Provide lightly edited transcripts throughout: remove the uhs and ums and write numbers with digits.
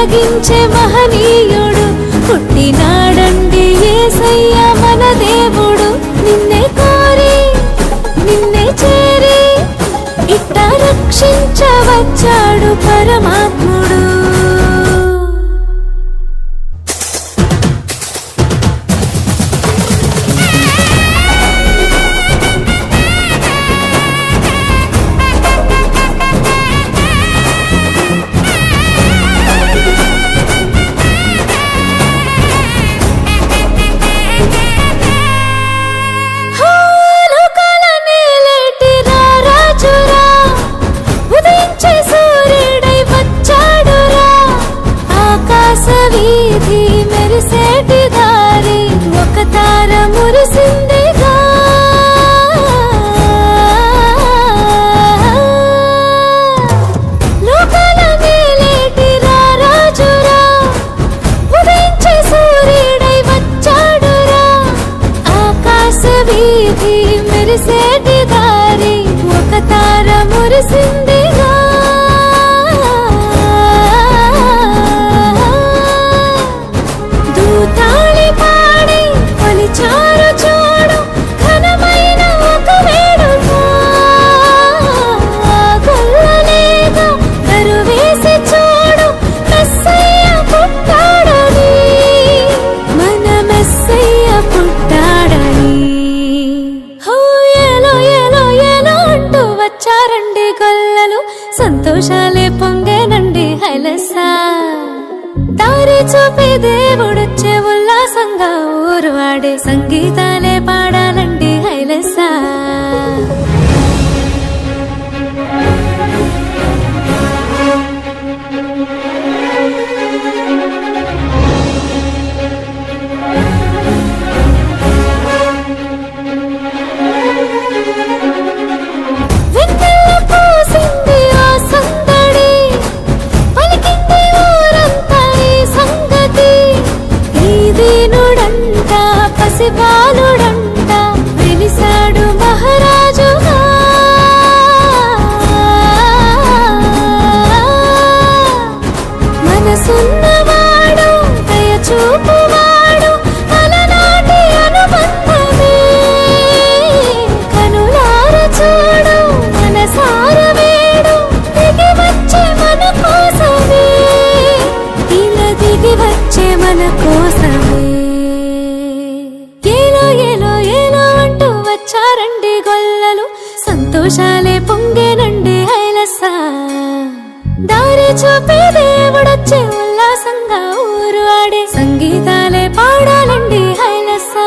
వెలిగించే మహనీయుడు పుట్టినాడండి యేసయ్య మన దేవుడు. నిన్నే కోరి నిన్నే చేరి ఇట్ట రక్షించవచ్చాడు పరమాత్ముడు. వీధి మెరిసేటి దారి ఒక తార మురిసిందిగా. లోకాల నేలేటి రారాజురా ఉదయించే సూర్యుడై వచ్చాడురా. ఆకాశ వీధి మెరిసేటి దారి ఒక తార మురిసిందిగా. చారు చూడు ఘనమైన ఒక వేడుక గొల్లలేగా కరువేసి చూడు మెస్సయ్య పుట్టాడని మన మెస్సయ్య పుట్టాడని. హో ఏలో ఏలో ఏలో అంటూ వచ్చారండి గొల్లలు సంతోషాలే పొంగేనండి హైలసా. దారి చూపి దేవుడొచ్చే ఉల్లాసంగా ఊరు వాడే సంగీతాలే పాడాలండి హైలసా. బాలుడంట వెలిసాడు మహారాజుగా. మనసున్నవాడు దయచూపువాడు అలనాటి అనుబంధమే. కనులార చూడు మనసార వేడు దిగి వచ్చే మన కోసమే. ఇలా దిగి వచ్చే మన కోసమే. వచ్చారండి గొల్లలు సంతోషాలే పొంగేనండి హైలసా. దారి చూపే దేవుడొచ్చే ఉల్లాసంగా ఊరు ఆడే సంగీతాలే పాడాలండి హైలసా.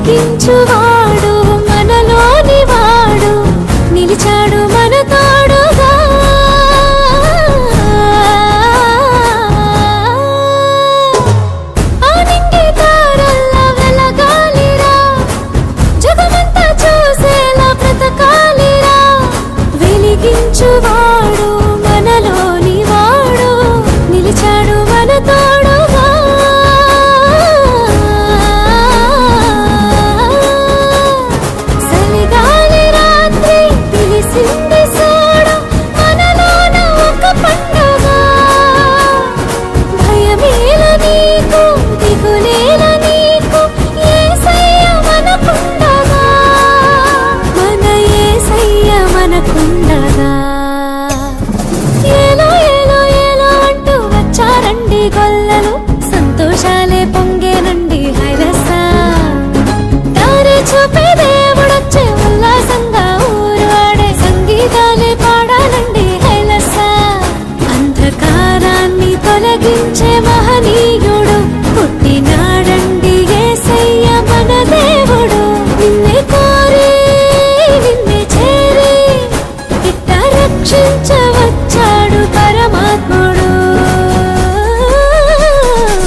వెలిగించువాడు మనలోని వాడు నిలిచాడు మన తోడుగా. ఆనింగి తారల్లా వెలగాలిరా జగమంతా చూసేలా బ్రతకాలిరా. వెలిగించువాడు